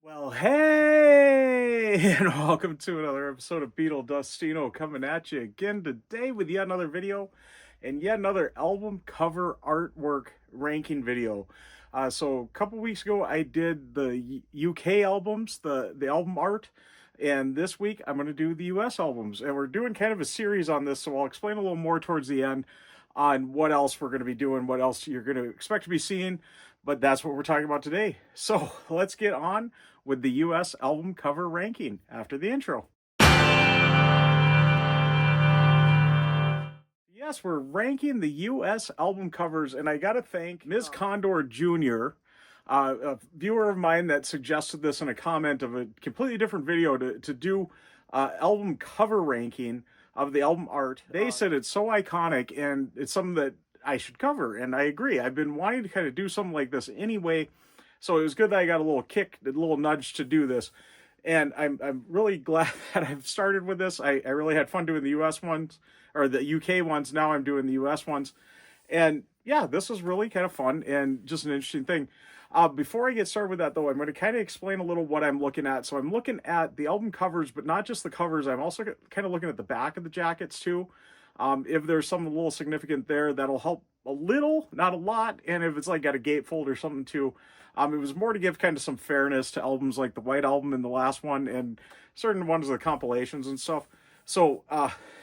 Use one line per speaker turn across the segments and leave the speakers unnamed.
Well, hey, and welcome to another episode of Beetle Dustino coming at you again today with yet another video and yet another album cover artwork ranking video. So a couple weeks ago, I did the UK albums, the album art, and this week I'm going to do the US albums. And we're doing kind of a series on this, so I'll explain a little more towards the end on what else we're going to be doing, what else you're going to expect to be seeing. But that's what we're talking about today. So let's get on with the US album cover ranking after the intro. Yes, we're ranking the US album covers, and I got to thank Ms. Condor Jr., a viewer of mine that suggested this in a comment of a completely different video to do album cover ranking of the album art. They said it's so iconic and it's something that I should cover, and I agree. I've been wanting to kind of do something like this anyway, so it was good that I got a little kick, a little nudge to do this. And I'm really glad that I've started with this. I really had fun doing the US ones, or the UK ones. Now I'm doing the US ones. And yeah, this is really kind of fun and just an interesting thing. Before I get started with that, though, I'm going to kind of explain a little what I'm looking at. So I'm looking at the album covers, but not just the covers. I'm also kind of looking at the back of the jackets, too. If there's something a little significant there, that'll help a little, not a lot. And if it's like got a gatefold or something, too. It was more to give kind of some fairness to albums like the White Album and the last one, and certain ones of the compilations and stuff. So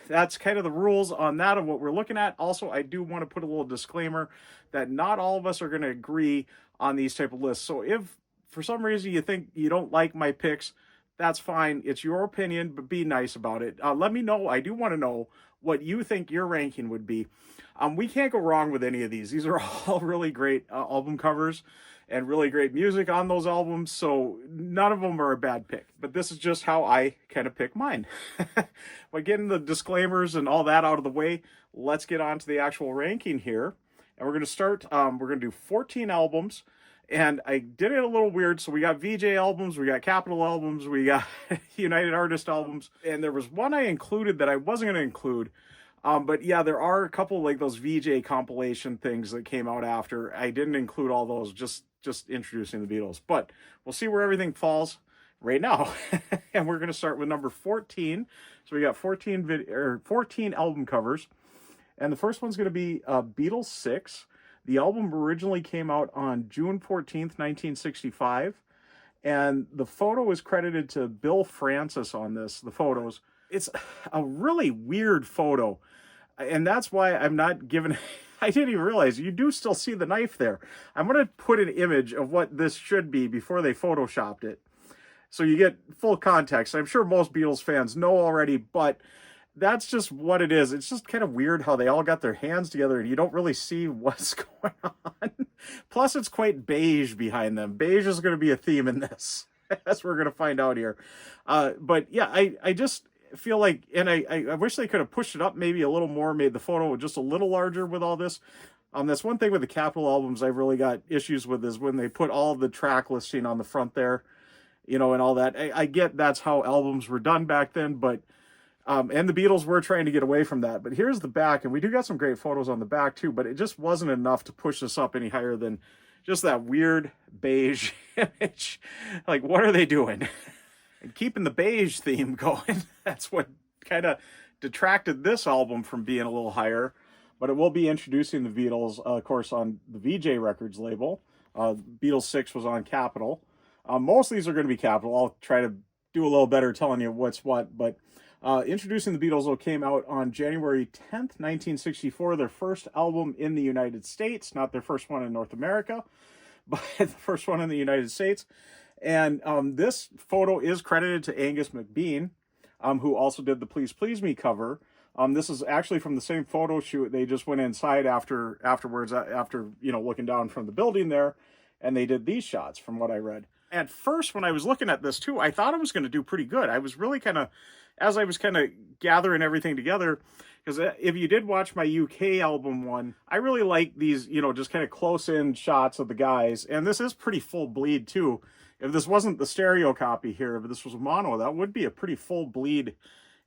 that's kind of the rules on that of what we're looking at. Also, I do want to put a little disclaimer that not all of us are going to agree on these type of lists. So if for some reason you think you don't like my picks, that's fine. It's your opinion, but be nice about it. Let me know. I do want to know what you think your ranking would be. We can't go wrong with any of these. These are all really great album covers and really great music on those albums, so none of them are a bad pick. But this is just how I kind of pick mine. By getting the disclaimers and all that out of the way, let's get on to the actual ranking here. And we're going to start, we're going to do 14 albums. And I did it a little weird. So we got Veejay albums, we got Capitol albums, we got United Artist albums. And there was one I included that I wasn't going to include. But yeah, there are a couple like those Veejay compilation things that came out after. I didn't include all those, just introducing the Beatles. But we'll see where everything falls right now. And we're going to start with number 14. So we got 14 album covers. And the first one's going to be Beatles 6. The album originally came out on June 14th, 1965. And the photo is credited to Bill Francis on this, the photos. It's a really weird photo. And that's why I'm not giving... I didn't even realize you do still see the knife there. I'm going to put an image of what this should be before they photoshopped it, so you get full context. I'm sure most Beatles fans know already, but that's just what it is. It's just kind of weird how they all got their hands together and you don't really see what's going on. Plus, it's quite beige behind them. Beige is going to be a theme in this, as we're going to find out here. But yeah, I just feel like, and I wish they could have pushed it up maybe a little more, made the photo just a little larger with all this. That's one thing with the Capitol albums I've really got issues with, is when they put all the track listing on the front there, and all that. I get that's how albums were done back then, but and the Beatles were trying to get away from that. But here's the back, and we do got some great photos on the back too, but it just wasn't enough to push this up any higher than just that weird beige image. Like, what are they doing? And keeping the beige theme going, that's what kind of detracted this album from being a little higher. But it will be introducing the Beatles, of course, on the Veejay Records label. Beatles 6 was on Capitol. Most of these are going to be Capitol. I'll try to do a little better telling you what's what. But introducing the Beatles came out on January 10th, 1964, their first album in the United States. Not their first one in North America, but the first one in the United States. And this photo is credited to Angus McBean, who also did the Please Please Me cover. This is actually from the same photo shoot. They just went inside afterwards, after looking down from the building there, and they did these shots from what I read. At first, when I was looking at this too, I thought it was going to do pretty good. I was really kind of, as I was kind of gathering everything together, because if you did watch my UK album one, I really like these, just kind of close-in shots of the guys. And this is pretty full bleed too. If this wasn't the stereo copy here, if this was mono, that would be a pretty full bleed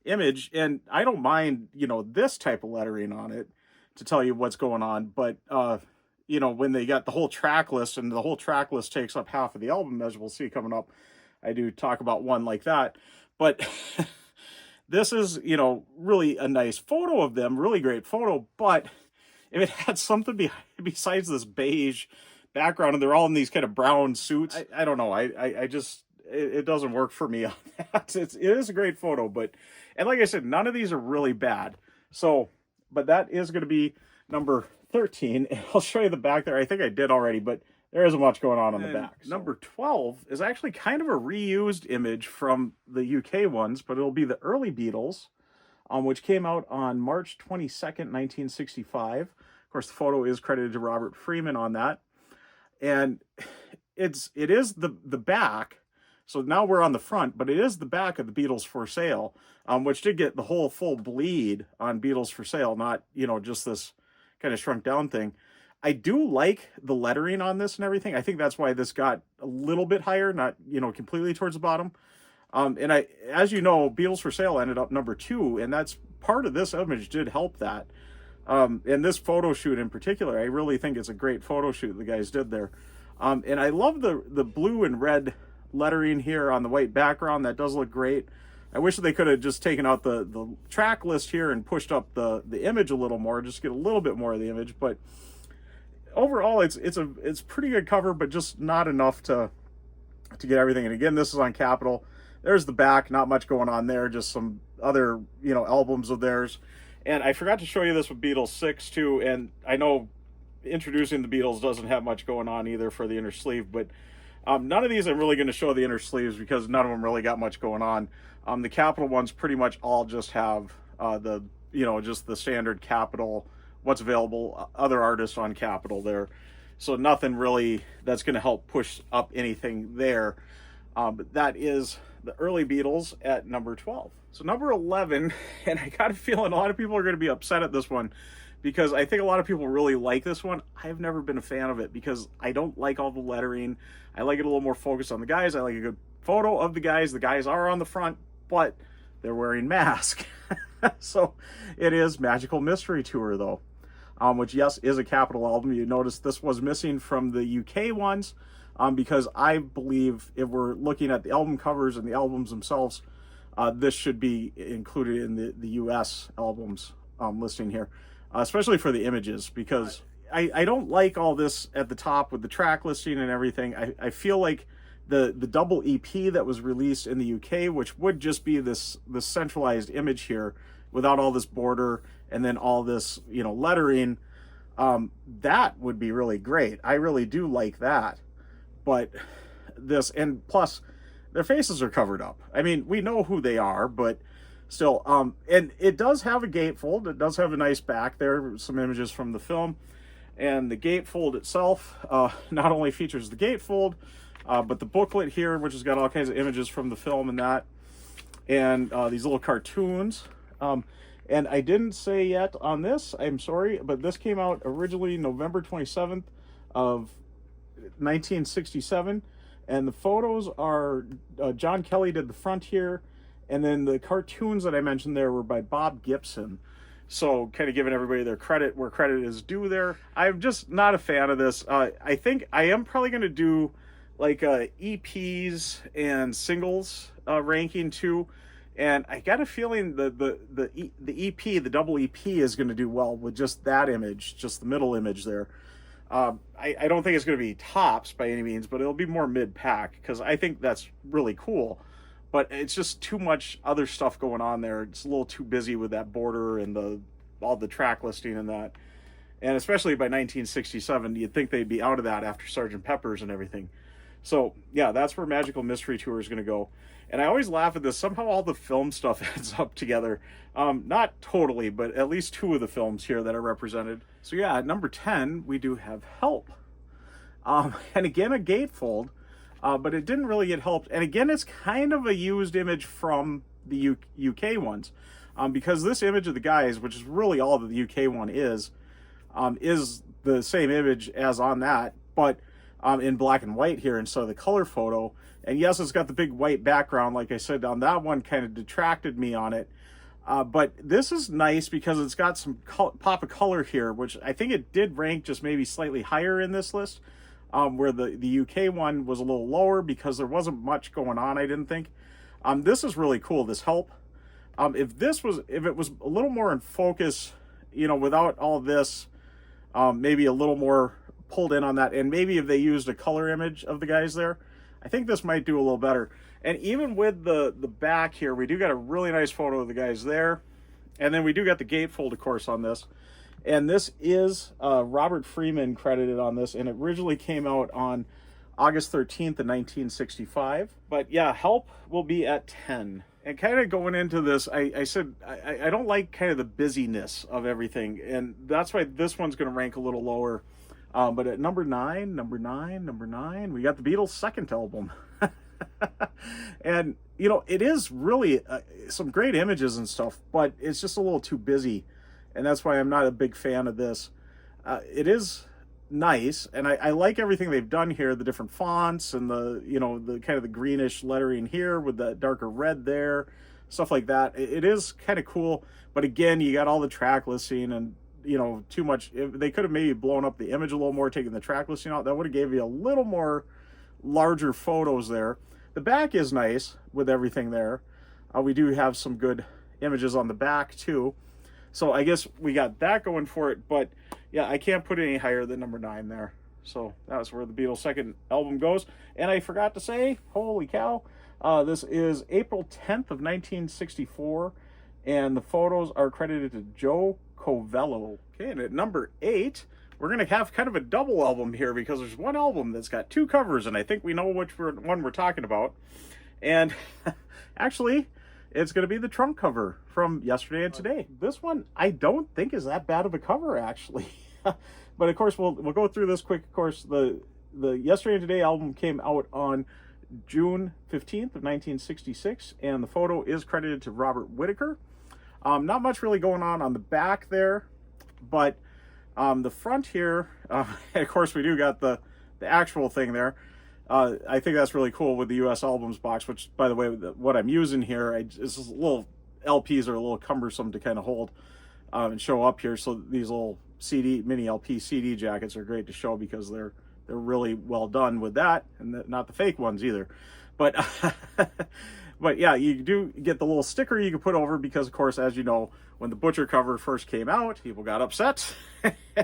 image. And I don't mind, this type of lettering on it to tell you what's going on. But, when they got the whole track list, and the whole track list takes up half of the album, as we'll see coming up, I do talk about one like that. But this is, you know, really a nice photo of them, really great photo. But if it had something besides this beige background, and they're all in these kind of brown suits, I don't know. I just, it doesn't work for me on that. It is a great photo, but, and like I said, none of these are really bad. So, but that is going to be number 13. And I'll show you the back there. I think I did already, but there isn't much going on the back. So. Number 12 is actually kind of a reused image from the UK ones, but it'll be the early Beatles, which came out on March 22nd, 1965. Of course, the photo is credited to Robert Freeman on that. And it is the back. So now we're on the front, but it is the back of the Beatles for Sale, which did get the whole full bleed on Beatles for Sale, not, you know, just this kind of shrunk down thing. I do like the lettering on this and everything. I think that's why this got a little bit higher, not, you know, completely towards the bottom. And as you know, Beatles for Sale ended up number 2, and that's part of this image did help that. And this photo shoot in particular, I really think it's a great photo shoot the guys did there. And I love the blue and red lettering here on the white background. That does look great. I wish they could have just taken out the track list here and pushed up the image a little more, just get a little bit more of the image. But overall, it's pretty good cover, but just not enough to get everything. And again, this is on Capitol. There's the back, not much going on there, just some other, you know, albums of theirs. And I forgot to show you this with Beatles 6 too, and I know introducing the Beatles doesn't have much going on either for the inner sleeve, but none of these I'm really going to show the inner sleeves because none of them really got much going on. The Capitol ones pretty much all just have just the standard Capitol, what's available, other artists on Capitol there. So nothing really that's going to help push up anything there. But that is the early Beatles at number 12. So number 11, and I got a feeling a lot of people are going to be upset at this one because I think a lot of people really like this one. I've never been a fan of it because I don't like all the lettering. I like it a little more focused on the guys. I like a good photo of the guys. The guys are on the front, but they're wearing masks. So it is Magical Mystery Tour though, which yes is a Capitol album. You notice this was missing from the UK ones because I believe if we're looking at the album covers and the albums themselves, this should be included in the US albums listing here, especially for the images, because I don't like all this at the top with the track listing and everything. I feel like the double EP that was released in the UK, which would just be this centralized image here without all this border and then all this, you know, lettering, that would be really great. I really do like that. But this, and plus their faces are covered up. I mean, we know who they are, but still, and it does have a gatefold. It does have a nice back there, some images from the film. And the gatefold itself not only features the gatefold, but the booklet here, which has got all kinds of images from the film and that, and these little cartoons. And I didn't say yet on this, I'm sorry, but this came out originally November 27th of 1967. And the photos are, John Kelly did the front here, and then the cartoons that I mentioned there were by Bob Gibson. So kind of giving everybody their credit where credit is due there. I'm just not a fan of this. I think I am probably going to do like EPs and singles ranking too. And I got a feeling the EP, the double EP is going to do well with just that image, just the middle image there. I don't think it's going to be tops by any means, but it'll be more mid-pack because I think that's really cool. But it's just too much other stuff going on there. It's a little too busy with that border and all the track listing and that. And especially by 1967, you'd think they'd be out of that after Sgt. Pepper's and everything. So yeah, that's where Magical Mystery Tour is going to go. And I always laugh at this. Somehow all the film stuff ends up together. Not totally, but at least two of the films here that are represented. So yeah, at number 10, we do have Help. And again, a gatefold, but it didn't really get helped. And again, it's kind of a used image from the UK ones. Because this image of the guys, which is really all that the UK one is the same image as on that, but in black and white here instead of the color photo. And yes, it's got the big white background. Like I said, on that one kind of detracted me on it. But this is nice because it's got some pop of color here, which I think it did rank just maybe slightly higher in this list. where the UK one was a little lower because there wasn't much going on, I didn't think. This is really cool, this help. If it was a little more in focus, you know, without all this, maybe a little more pulled in on that, and maybe if they used a color image of the guys there, I think this might do a little better. And even with the back here, we do got a really nice photo of the guys there. And then we do got the gatefold, of course, on this. And this is Robert Freeman credited on this, and it originally came out on August 13th of 1965. But yeah, help will be at 10. And kind of going into this, I said I don't like kind of the busyness of everything, and that's why this one's going to rank a little lower. But at number nine, we got the Beatles' second album. And, you know, it is really some great images and stuff, but it's just a little too busy. And that's why I'm not a big fan of this. It is nice, and I like everything they've done here, the different fonts and the, you know, the kind of the greenish lettering here with the darker red there, stuff like that. It is kind of cool, but again, you got all the track listing and, you know, too much. If they could have maybe blown up the image a little more, taking the track listing out. That would have gave you a little more larger photos there. The back is nice with everything there. We do have some good images on the back too. So I guess we got that going for it, but yeah, I can't put it any higher than number 9 there. So that's where the Beatles' second album goes. And I forgot to say, holy cow, this is April 10th of 1964, and the photos are credited to Joe Covello. Okay, and at number 8, we're going to have kind of a double album here because there's one album that's got 2 covers, and I think we know which one we're talking about. And actually, it's going to be the trunk cover from Yesterday and Today. This one, I don't think is that bad of a cover, actually. But of course, we'll go through this quick. Of course, the Yesterday and Today album came out on June 15th of 1966, and the photo is credited to Robert Whittaker. Not much really going on the back there, but the front here, and of course, we do got the actual thing there. I think that's really cool with the U.S. albums box, which, by the way, what I'm using here, is little LPs are a little cumbersome to kind of hold and show up here. So these little mini LP CD jackets are great to show because they're really well done with that, and not the fake ones either. But but yeah, you do get the little sticker you can put over because, of course, as you know, when the Butcher cover first came out, people got upset,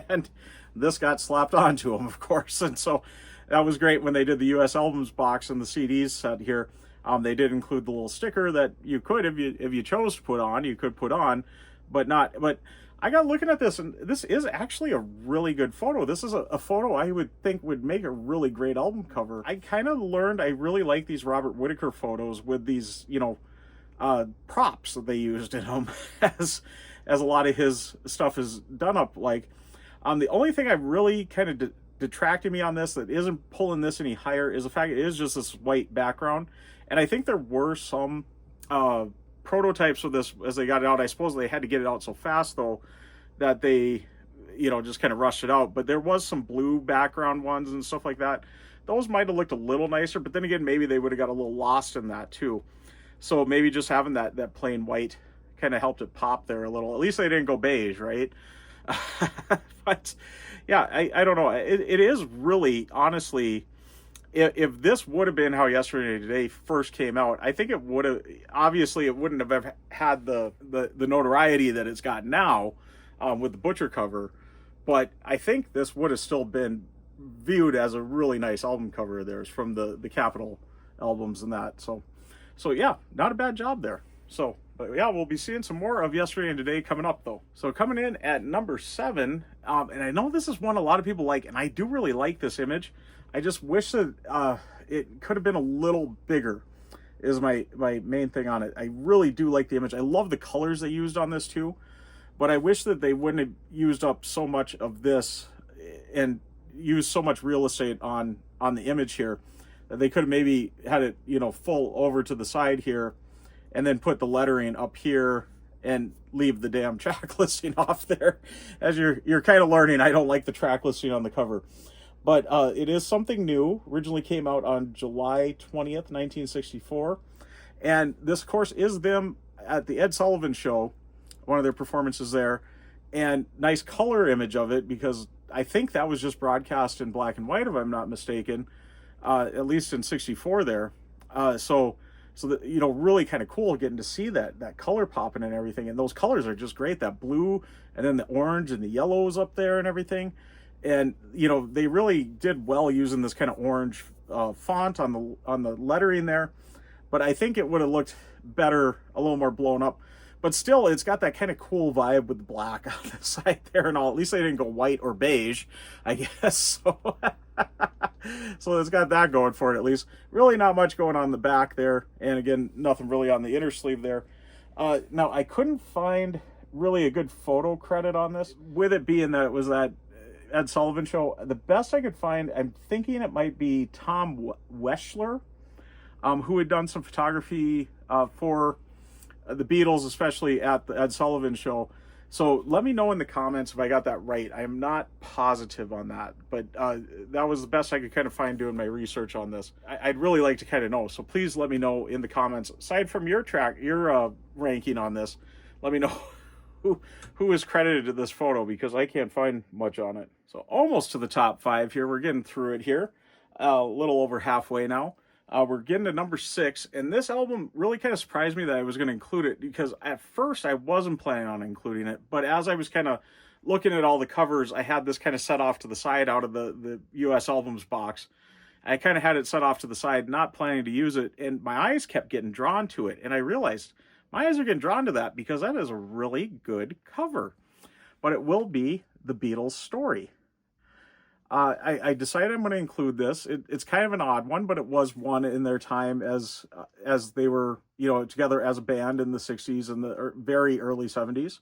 and this got slapped onto them, of course, and so. That was great when they did the U.S. albums box and the CDs set here. They did include the little sticker that you could, if you chose to put on, you could put on, but not. But I got looking at this, and this is actually a really good photo. This is a photo I would think would make a really great album cover. I kind of learned I really like these Robert Whittaker photos with these, you know, props that they used in them, as a lot of his stuff is done up like. The only thing I really kind of detracted me on this that isn't pulling this any higher is the fact it is just this white background, and I think there were some prototypes of this as they got it out. I suppose they had to get it out so fast though that they, you know, just kind of rushed it out, but there was some blue background ones and stuff like that. Those might have looked a little nicer, but then again, maybe they would have got a little lost in that too. So maybe just having that plain white kind of helped it pop there a little. At least they didn't go beige, right? But yeah, I don't know. It is really, honestly, if this would have been how Yesterday and Today first came out, I think it would have, obviously it wouldn't have had the notoriety that it's got now with the Butcher cover, but I think this would have still been viewed as a really nice album cover of theirs from the Capitol albums and that. So yeah, not a bad job there. So, but yeah, we'll be seeing some more of Yesterday and Today coming up, though. So coming in at number 7, and I know this is one a lot of people like, and I do really like this image. I just wish that it could have been a little bigger, is my main thing on it. I really do like the image. I love the colors they used on this, too. But I wish that they wouldn't have used up so much of this and used so much real estate on the image here. That they could have maybe had it, you know, full over to the side here, and then put the lettering up here and leave the damn track listing off there. As you're kind of learning, I don't like the track listing on the cover. But it is something new. Originally came out on July 20th, 1964. And this, of course, is them at the Ed Sullivan Show, one of their performances there. And nice color image of it because I think that was just broadcast in black and white, if I'm not mistaken, at least in '64 there. So that, you know, really kind of cool getting to see that color popping and everything. And those colors are just great. That blue and then the orange and the yellows up there and everything. And, you know, they really did well using this kind of orange font on the lettering there. But I think it would have looked better, a little more blown up. But still, it's got that kind of cool vibe with the black on the side there and all. At least they didn't go white or beige, I guess. So, so it's got that going for it at least. Really not much going on the back there. And again, nothing really on the inner sleeve there. Now, I couldn't find really a good photo credit on this. With it being that it was that Ed Sullivan show, the best I could find, I'm thinking it might be Tom Weschler, who had done some photography for the Beatles, especially at the Ed Sullivan show. So let me know in the comments if I got that right. I am not positive on that, but that was the best I could kind of find doing my research on this. I'd really like to kind of know. So please let me know in the comments. Aside from your ranking on this, let me know who is credited to this photo, because I can't find much on it. So almost to the top 5 here. We're getting through it here. A little over halfway now. We're getting to number 6, and this album really kind of surprised me that I was going to include it, because at first I wasn't planning on including it, but as I was kind of looking at all the covers, I had this kind of set off to the side out of the US albums box. I kind of had it set off to the side, not planning to use it, and my eyes kept getting drawn to it, and I realized my eyes are getting drawn to that because that is a really good cover. But it will be the Beatles story. I decided I'm going to include this. It's kind of an odd one, but it was one in their time as they were, you know, together as a band in the 60s and the very early 70s.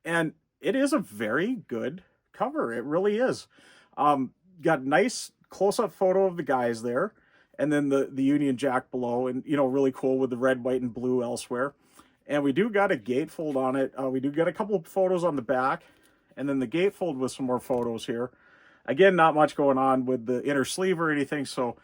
And it is a very good cover. It really is. Got nice close-up photo of the guys there, and then the Union Jack below, and, you know, really cool with the red, white, and blue elsewhere. And we do got a gatefold on it. We do get a couple of photos on the back, and then the gatefold with some more photos here. Again, not much going on with the inner sleeve or anything, so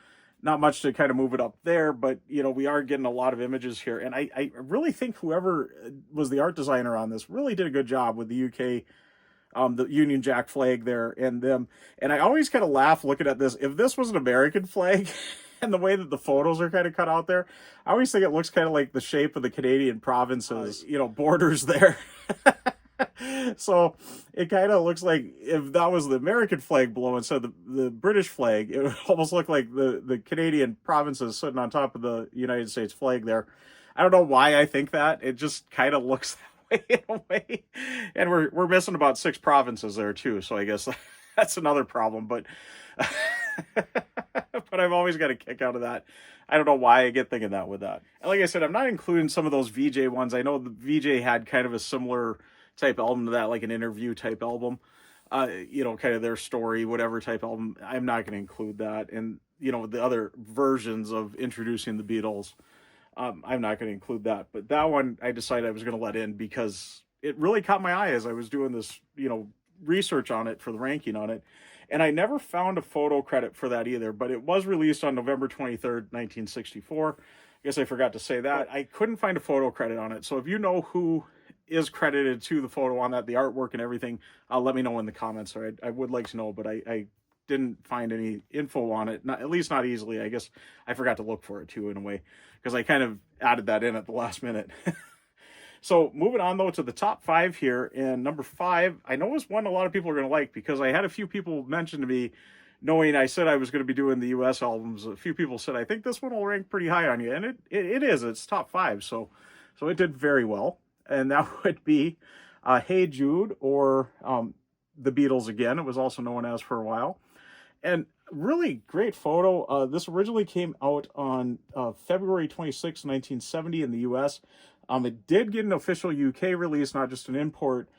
not much to kind of move it up there, but, you know, we are getting a lot of images here. And I really think whoever was the art designer on this really did a good job with the UK, the Union Jack flag there and them. And I always kind of laugh looking at this. If this was an American flag and the way that the photos are kind of cut out there, I always think it looks kind of like the shape of the Canadian provinces, you know, borders there. So it kind of looks like if that was the American flag below instead of the British flag, it would almost look like the Canadian provinces sitting on top of the United States flag there. I don't know why I think that. It just kind of looks that way in a way. And we're missing about 6 provinces there too, so I guess that's another problem. But but I've always got a kick out of that. I don't know why I get thinking that with that. And like I said, I'm not including some of those Veejay ones. I know the Veejay had kind of a similar type album to that, like an interview type album, you know, kind of their story, whatever type album. I'm not going to include that. And, you know, the other versions of introducing the Beatles, I'm not going to include that. But that one I decided I was going to let in because it really caught my eye as I was doing this, you know, research on it for the ranking on it. And I never found a photo credit for that either, but it was released on November 23rd, 1964. I guess I forgot to say that. I couldn't find a photo credit on it. So if you know who is credited to the photo on that, the artwork and everything, let me know in the comments. Or I would like to know, but I didn't find any info on it, at least not easily. I guess I forgot to look for it too in a way, because I kind of added that in at the last minute. So moving on though to the top 5 here, and number 5, I know is one a lot of people are going to like, because I had a few people mention to me, knowing I said I was going to be doing the US albums, a few people said, I think this one will rank pretty high on you, and it is. It's top 5, so it did very well. And that would be Hey Jude, or the Beatles again. It was also known as for a while. And really great photo. This originally came out on February 26, 1970 in the US. It did get an official UK release, not just an import,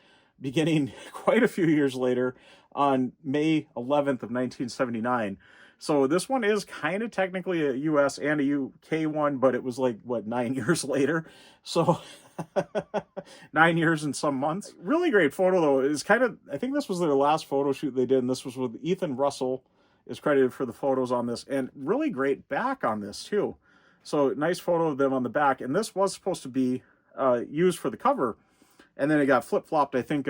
beginning quite a few years later on May 11th of 1979. So this one is kind of technically a US and a UK one, but it was like, what, 9 years later? So 9 years and some months. Really great photo, though. It's kind of, I think this was their last photo shoot they did, and this was with Ethan Russell is credited for the photos on this, and really great back on this, too. So nice photo of them on the back, and this was supposed to be used for the cover, and then it got flip-flopped. I think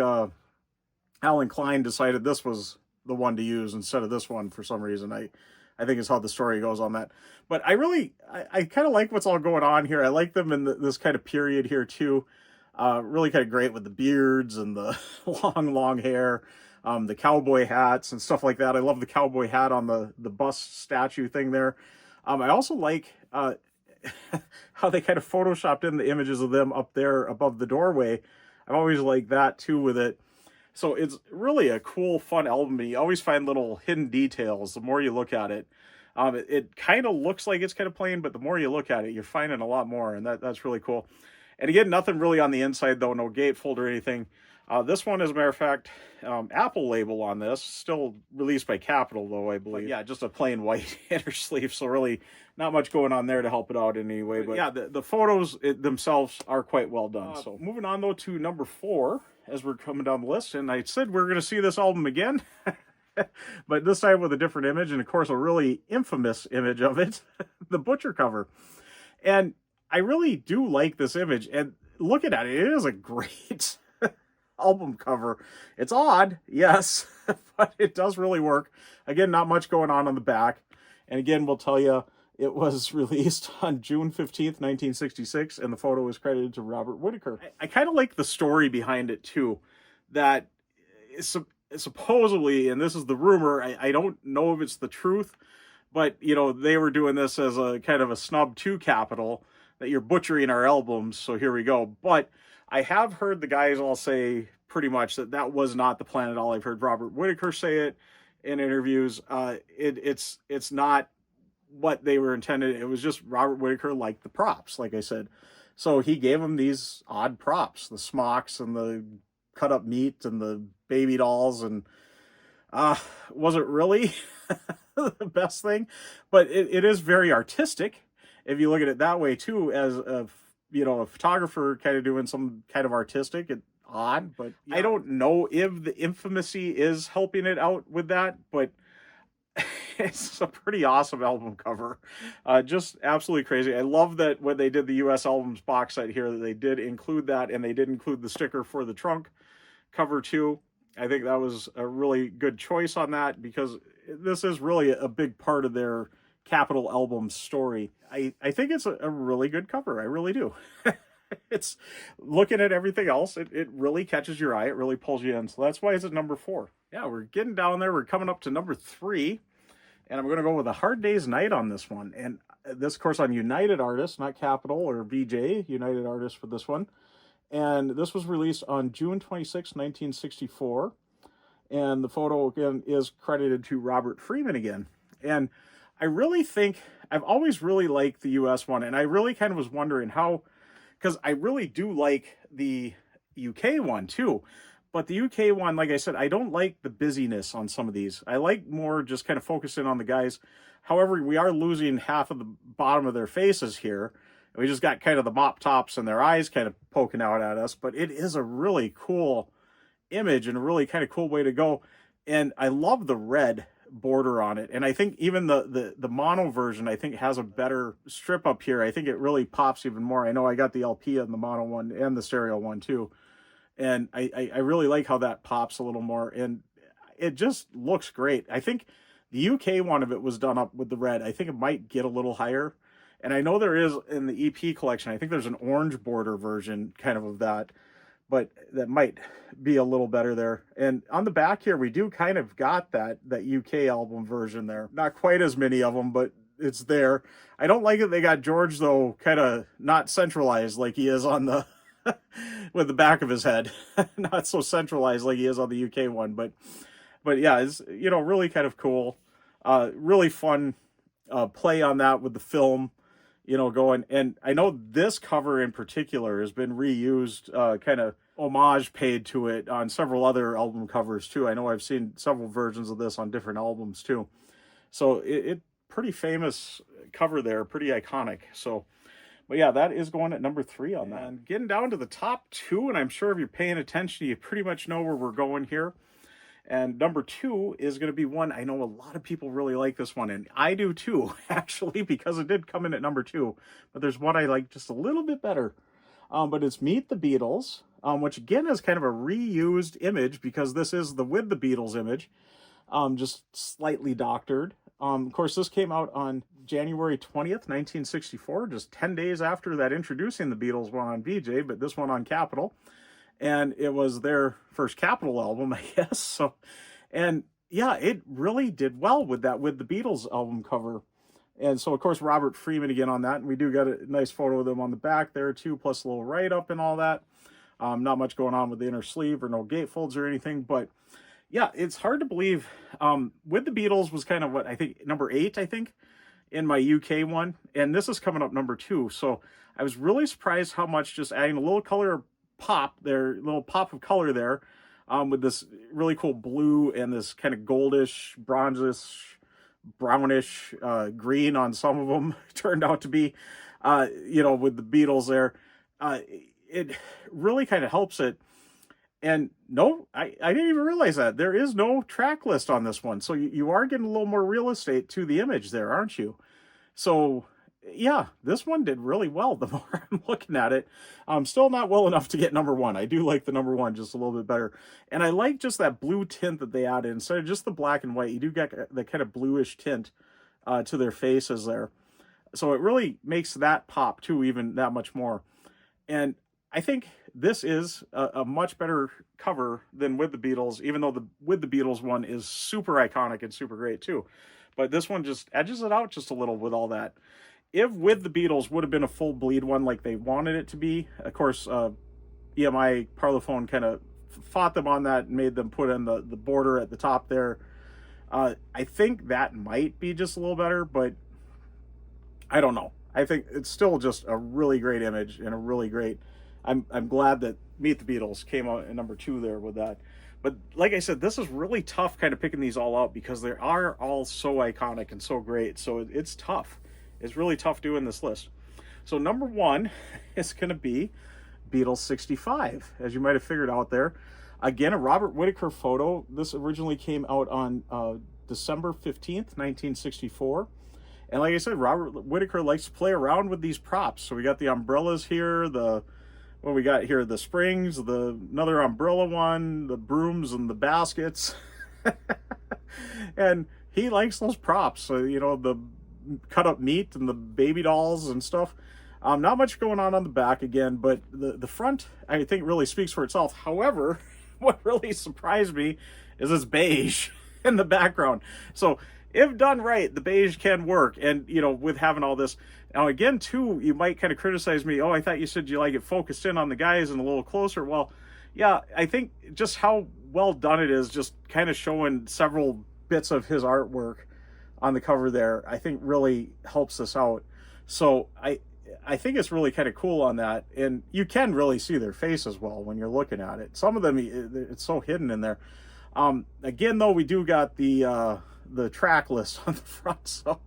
Alan Klein decided this was the one to use instead of this one for some reason. I think is how the story goes on that. But I kind of like what's all going on here. I like them in this kind of period here too. Really kind of great with the beards and the long hair, the cowboy hats and stuff like that. I love the cowboy hat on the bust statue thing there. I also like how they kind of photoshopped in the images of them up there above the doorway. I've always liked that too with it. So it's really a cool, fun album. You always find little hidden details the more you look at it. It kind of looks like it's kind of plain, but the more you look at it, you're finding a lot more, and that's really cool. And again, nothing really on the inside, though, no gatefold or anything. This one, as a matter of fact, Apple label on this, still released by Capitol, though, I believe. But yeah, just a plain white inner sleeve, so really not much going on there to help it out in any way. But yeah, the photos themselves are quite well done. So moving on, though, to number 4, as we're coming down the list, and I said we're going to see this album again, but this time with a different image, and of course a really infamous image of it, the Butcher cover. And I really do like this image, and looking at it, it is a great album cover. It's odd, yes, but it does really work. Again, not much going on the back, and again, we'll tell you, it was released on June 15th, 1966, and the photo is credited to Robert Whitaker. I kind of like the story behind it, too, that supposedly, and this is the rumor, I don't know if it's the truth, but, you know, they were doing this as a kind of a snub to Capitol, that you're butchering our albums, so here we go. But I have heard the guys all say pretty much that was not the plan at all. I've heard Robert Whitaker say it in interviews. It's not what they were intended. It was just Robert Whitaker liked the props, like I said. So he gave them these odd props, the smocks and the cut up meat and the baby dolls, and was it really the best thing? But it is very artistic, if you look at it that way too, as a photographer kind of doing some kind of artistic. It's odd, but yeah. I don't know if the infamousy is helping it out with that, but it's a pretty awesome album cover. Just absolutely crazy. I love that when they did the U.S. albums box set here, that they did include that, and they did include the sticker for the trunk cover too. I think that was a really good choice on that, because this is really a big part of their Capitol album story. I think it's a really good cover. I really do. It's looking at everything else, it really catches your eye. It really pulls you in. So that's why it's at number 4. Yeah, we're getting down there. We're coming up to number 3. And I'm going to go with A Hard Day's Night on this one. And this, of course, on United Artists, not Capitol or Veejay, United Artists for this one. And this was released on June 26, 1964. And the photo, again, is credited to Robert Freeman again. And I really think, I've always really liked the U.S. one. And I really kind of was wondering how, because I really do like the UK one too. But the UK one, like I said, I don't like the busyness on some of these. I like more just kind of focusing on the guys. However, we are losing half of the bottom of their faces here. We just got kind of the mop tops and their eyes kind of poking out at us. But it is a really cool image and a really kind of cool way to go. And I love the red border on it. And I think even the mono version, I think, has a better strip up here. I think it really pops even more. I know I got the LP on the mono one and the stereo one too. And I really like how that pops a little more. And it just looks great. I think the UK one of it was done up with the red. I think it might get a little higher. And I know there is in the EP collection, I think there's an orange border version kind of that. But that might be a little better there. And on the back here, we do kind of got that UK album version there. Not quite as many of them, but it's there. I don't like it they got George, though, kind of not centralized like he is on the... with the back of his head. Not so centralized like he is on the UK one. But yeah, it's, really kind of cool. Really fun play on that with the film, going. And I know this cover in particular has been reused, kind of homage paid to it on several other album covers too. I know I've seen several versions of this on different albums too. So it pretty famous cover there, pretty iconic. So, but yeah, that is going at number 3 on that. And getting down to the top 2, and I'm sure if you're paying attention, you pretty much know where we're going here. And number 2 is going to be one, I know a lot of people really like this one, and I do too, actually, because it did come in at number 2. But there's one I like just a little bit better. But it's Meet the Beatles, which again is kind of a reused image, because this is the With the Beatles image. just slightly doctored. Of course, this came out on January 20th, 1964, just 10 days after that introducing the Beatles one on Veejay, but this one on Capitol. And it was their first Capitol album, I guess. So, and yeah, it really did well with that, with the Beatles album cover. And so, of course, Robert Freeman again on that. And we do got a nice photo of them on the back there, too, plus a little write-up and all that. Not much going on with the inner sleeve or no gatefolds or anything. But, yeah, it's hard to believe. With the Beatles was kind of what, I think, number 8, I think, in my UK one. And this is coming up number 2. So I was really surprised how much just adding a little color pop there, little pop of color there, with this really cool blue and this kind of goldish, bronzish, brownish green on some of them turned out to be, with the Beatles there. It really kind of helps it. And no, I didn't even realize that. There is no track list on this one. So you are getting a little more real estate to the image there, aren't you? So yeah, this one did really well the more I'm looking at it. Still not well enough to get number 1. I do like the number 1 just a little bit better. And I like just that blue tint that they added. Instead of just the black and white, you do get the kind of bluish tint to their faces there. So it really makes that pop too, even that much more. And I think this is a much better cover than with the Beatles, even though the with the Beatles one is super iconic and super great too. But this one just edges it out just a little with all that. If with the Beatles would have been a full bleed one like they wanted it to be, of course, EMI Parlophone kind of fought them on that and made them put in the border at the top there. I think that might be just a little better, but I don't know. I think it's still just a really great image and a really great. I'm glad that Meet the Beatles came out at number 2 there with that. But like I said, this is really tough kind of picking these all out because they are all so iconic and so great. So it's tough. It's really tough doing this list. So number 1 is going to be Beatles 65, as you might have figured out there. Again, a Robert Whittaker photo. This originally came out on December 15th, 1964. And like I said, Robert Whittaker likes to play around with these props. So we got the umbrellas here, what we got here, the springs, another umbrella one, the brooms and the baskets. And he likes those props. So, the cut up meat and the baby dolls and stuff. Not much going on the back again, but the front, I think, really speaks for itself. However, what really surprised me is it's beige in the background. So if done right, the beige can work. And, with having all this. Now, again, too, you might kind of criticize me. Oh, I thought you said you like it focused in on the guys and a little closer. Well, yeah, I think just how well done it is, just kind of showing several bits of his artwork on the cover there, I think really helps this out. So I think it's really kind of cool on that. And you can really see their face as well when you're looking at it. Some of them, it's so hidden in there. Again, though, we do got the track list on the front. So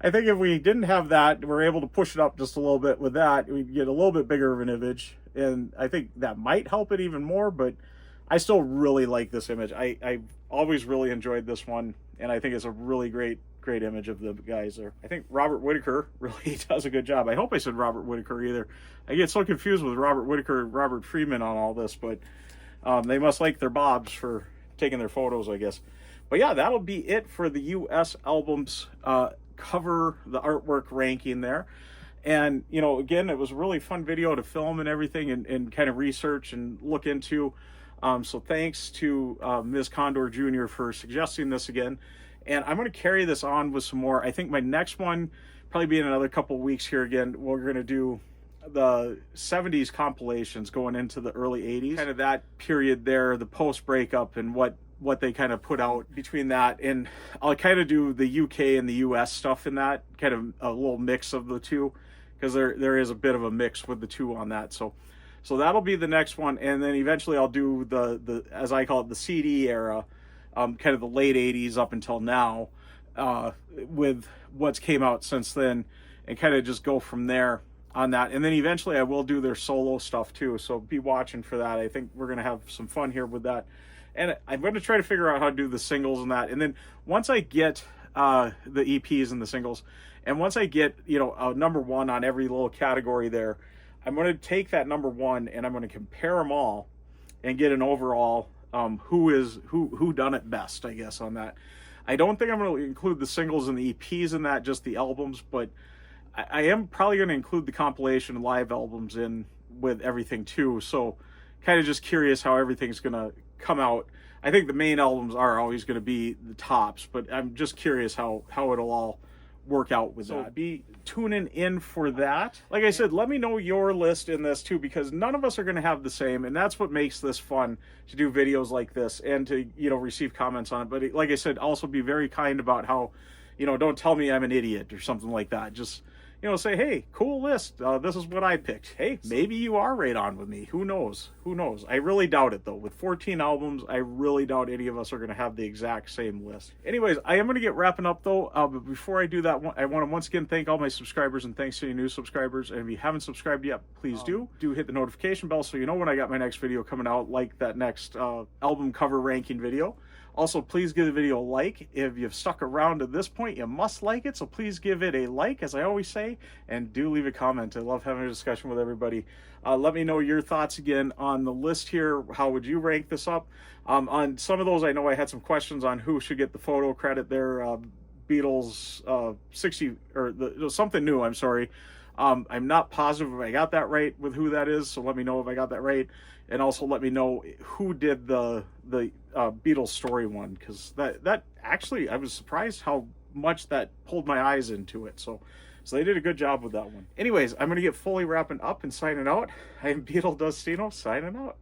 I think if we didn't have that, we're able to push it up just a little bit with that, we'd get a little bit bigger of an image. And I think that might help it even more, but I still really like this image. I always really enjoyed this one, and I think it's a really great image of the guys there. I think Robert Whittaker really does a good job. I hope I said Robert Whittaker either. I get so confused with Robert Whittaker, Robert Freeman on all this, but they must like their bobs for taking their photos, I guess. But yeah, that'll be it for the U.S. albums cover, the artwork ranking there. And, again, it was a really fun video to film and everything and kind of research and look into. So thanks to Ms. Condor Jr. for suggesting this again. And I'm going to carry this on with some more. I think my next one, probably be in another couple weeks here again, we're going to do the 70s compilations going into the early 80s. Kind of that period there, the post-breakup and what they kind of put out between that. And I'll kind of do the UK and the US stuff in that, kind of a little mix of the two, because there is a bit of a mix with the two on that. So that'll be the next one. And then eventually I'll do the as I call it, the CD era, kind of the late 80s up until now, with what's came out since then, and kind of just go from there on that. And then eventually I will do their solo stuff too. So be watching for that. I think we're going to have some fun here with that. And I'm going to try to figure out how to do the singles and that. And then once I get the EPs and the singles, and once I get, a number 1 on every little category there, I'm going to take that number 1 and I'm going to compare them all and get an overall who done it best, I guess, on that. I don't think I'm going to include the singles and the EPs in that, just the albums, but I am probably going to include the compilation live albums in with everything too. So kind of just curious how everything's going to come out. I think the main albums are always going to be the tops, but I'm just curious how it'll all work out with that. Be tuning in for that. Like I said, let me know your list in this too, because none of us are going to have the same, and that's what makes this fun to do videos like this and to, you know, receive comments on it. But like I said, also be very kind about how, you know, don't tell me I'm an idiot or something like that. Just, you know, say, hey, cool list. This is what I picked. Hey, maybe you are right on with me. Who knows? Who knows? I really doubt it, though. With 14 albums, I really doubt any of us are going to have the exact same list. Anyways, I am going to get wrapping up, though. But before I do that, I want to once again thank all my subscribers, and thanks to any new subscribers. And if you haven't subscribed yet, please do. Do hit the notification bell so you know when I got my next video coming out, like that next album cover ranking video. Also, please give the video a like. If you've stuck around to this point, you must like it, so please give it a like, as I always say, and do leave a comment. I love having a discussion with everybody. Let me know your thoughts again on the list here. How would you rank this up? On some of those, I know I had some questions on who should get the photo credit there. Beatles 60, or something new, I'm sorry. I'm not positive if I got that right with who that is, so let me know if I got that right. And also let me know who did the Beatles story one, because that actually, I was surprised how much that pulled my eyes into it. So they did a good job with that one. Anyways, I'm going to get fully wrapping up and signing out. I am Beatle Dustino, signing out.